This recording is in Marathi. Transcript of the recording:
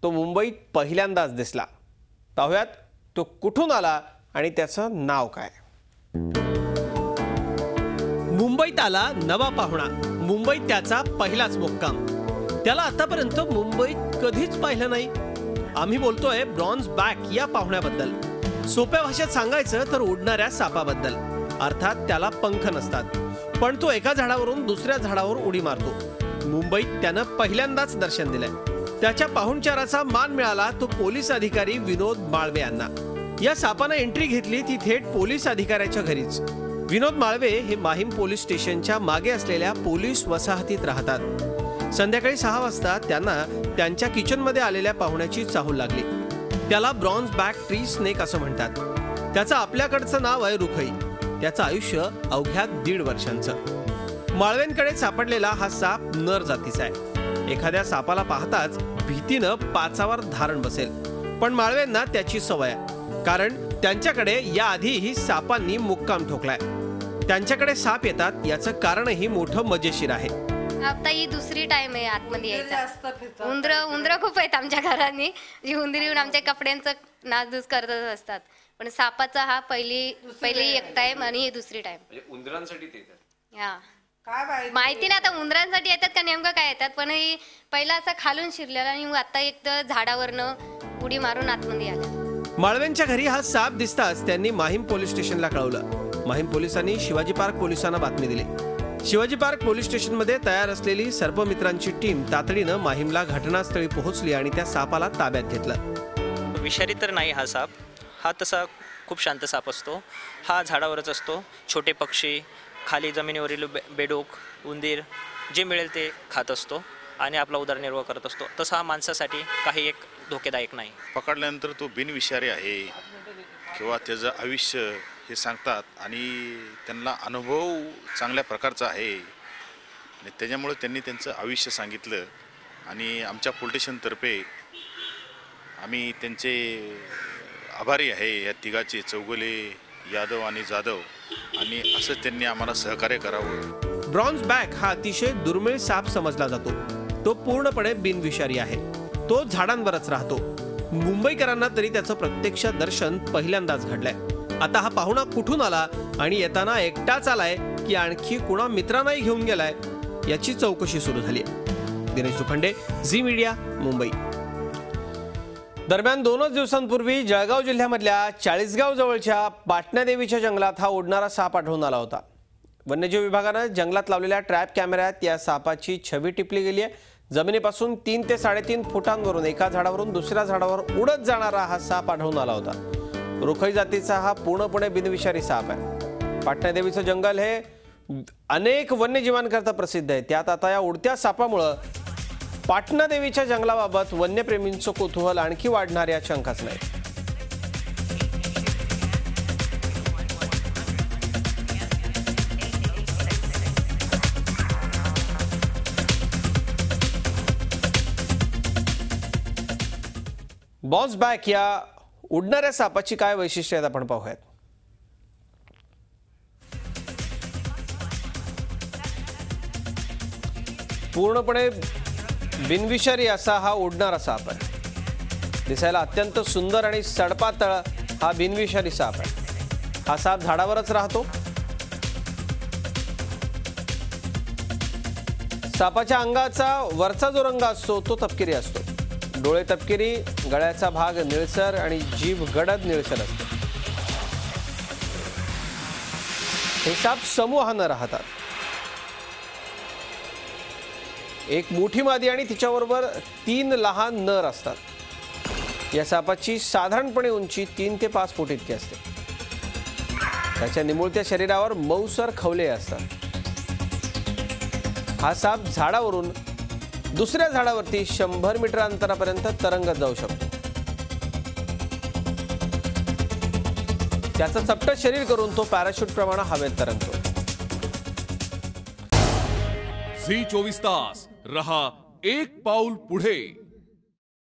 तो मुंबईत पहिल्यांदाच दिसला। पाहूयात तो कुठून आला आणि त्याचं नाव काय। मुंबईत आला नवा पाहुणा, मुंबईत त्याचा पहिलाच मुक्काम। त्याला आतापर्यंत मुंबईत कधीच पाहिलं नाही। आम्ही बोलतोय ब्रॉन्झ बॅक या पाहुण्याबद्दल। सोप्या भाषेत सांगायचं तर उडणाऱ्या सापाबद्दल। अर्थात त्याला पंख नसतात, पण तो एका झाडावरून दुसऱ्या झाडावर उडी मारतो। मुंबईत त्यानं पहिल्यांदाच दर्शन दिलंय। त्याच्या पाहुणचाराचा मान मिळाला तो पोलीस अधिकारी विनोद माळवे यांना। या सापानं एंट्री घेतली ती थेट पोलीस अधिकाऱ्याच्या घरीच। विनोद माळवे हे माहीम पोलीस स्टेशनच्या मागे असलेल्या पोलीस वसाहतीत राहतात। संध्याकाळी 6 वाजता त्यांना त्यांच्या किचनमध्ये आलेल्या पाहुण्याची चाहूल लागली। त्याला ब्रॉन्झ बॅक ट्री स्नेक असं म्हणतात। त्याचं आपल्याकडचं नाव आहे रुखई। त्याचं आयुष्य अवघ्या 1.5 वर्षांचं। माळवेंकडे सापडलेला हा साप नर जातीचा आहे। एखाद्या सापाला पाहताच भीतीनं पाचावर धारण बसेल, पण माळवेंना त्याची सवय आहे, कारण त्यांच्याकडे याआधीही सापांनी मुक्काम ठोकलाय। त्यांच्याकडे साप येतात याचं कारणही मोठं मजेशीर आहे। आता ही दुसरी टाइम आहे आतमध्ये यायचा। उंदर खूप आहेत आमच्या घराने, जी उंदरी येऊन आमच्या कपड्यांचं नासधूस करतच असतात, पण सापाचा हा पहिली एक टाइम आणि ही दुसरी टाइम। म्हणजे उंदरांसाठी ते येतात। हा काय माहिती नाही आता उंदरांसाठी येतात का नेमकं काय येतात, पण ही पहिला असा खालून शिरलेला आणि आता एक तर झाडावरनं उडी मारून आतमध्ये आला। माळवेंच्या घरी हा साप दिसताच त्यांनी माहीम पोलीस स्टेशनला कळवलं। माहीम पोलिसांनी शिवाजी पार्क पोलिसांना बातमी दिली। शिवाजी पार्क पोलीस स्टेशनमध्ये तयार असलेली सर्पमित्रांची टीम तातडीनं माहीमला घटनास्थळी पोहोचली आणि त्या सापाला ताब्यात घेतलं। विषारी तर नाही हा साप, हा तसा खूप शांत साप असतो। हा झाडावरच असतो। छोटे पक्षी, खाली जमिनीवरील बेडूक, उंदीर जे मिळेल ते खात असतो आणि आपला उदरनिर्वाह करत असतो। तसा हा माणसासाठी काही एक धोकेदायक नाही। पकडल्यानंतर तो बिनविषारी आहे किंवा त्याचं आयुष्य हे सांगतात आणि त्यांना अनुभव चांगल्या प्रकारचा आहे आणि त्याच्यामुळे त्यांनी त्यांचं आयुष्य सांगितलं आणि आमच्या पोलीस स्टेशनतर्फे आम्ही त्यांचे आभारी आहे। या तिघाचे, चौगुले, यादव आणि जाधव, आणि असं त्यांनी आम्हाला सहकार्य करावं। ब्रॉन्झ बॅक हा अतिशय दुर्मिळ साप समजला जातो। तो पूर्णपणे बिनविषारी आहे। तो झाडांवरच राहतो। मुंबईकरांना तरी त्याचं प्रत्यक्ष दर्शन पहिल्यांदाच घडलंय। आता हा पाहुणा कुठून आला आणि येताना एकटाच आलाय की आणखी कुणा मित्रांनाही घेऊन गेलाय याची चौकशी सुरू झाली आहे। दिनेश दुखंडे, झी मीडिया, मुंबई। दरम्यान 2 दिवसांपूर्वी जळगाव जिल्ह्यामधल्या चाळीसगाव जवळच्या पाटण्यादेवीच्या जंगलात हा उडणारा साप आढळून आला होता। वन्यजीव विभागानं जंगलात लावलेल्या ट्रॅप कॅमेऱ्यात या सापाची छवी टिपली गेली आहे। जमिनीपासून 3 ते 3.5 फुटांवरून एका झाडावरून दुसऱ्या झाडावर उडत जाणारा हा साप आढळून आला होता। रुखई जातीचा हा पूर्णपणे बिनविषारी साप आहे। पाटण्यादेवीचं जंगल हे अनेक वन्यजीवांकरता प्रसिद्ध आहे। त्यात आता या उडत्या सापामुळे पाटण्यादेवीच्या जंगलाबाबत वन्यप्रेमींचं कुतूहल आणखी वाढणार याची शंकाच नाही। ब्रॉन्झ बॅक या उडणाऱ्या सापाची काय वैशिष्ट्ये आहेत आपण पाहूयात। पूर्णपणे बिनविषारी असा हा उडणारा साप आहे। दिसायला अत्यंत सुंदर आणि सडपातळ हा बिनविषारी साप आहे। हा साप झाडावरच राहतो। सापाच्या अंगाचा वरचा जो रंग असतो तो तपकिरी असतो। डोळे तपकिरी, गळ्याचा भाग निळसर आणि जीभ गडद निळसर असते। हे साप समूहानं राहतात। एक मोठी मादी आणि तिच्याबरोबर 3 लहान नर असतात। या सापाची साधारणपणे उंची 3 ते 5 फूट इतकी असते। त्याच्या निमुळत्या शरीरावर मऊसर खवले असतात। हा साप झाडावरून दुसऱ्या झाडावरती 100 मीटर अंतरापर्यंत तरंगत जाऊ शकतो। त्याचं चपटं शरीर करून तो पॅराशूट प्रमाणे हवेत तरंगतो। झी 24 तास रहा एक पाऊल पुढे।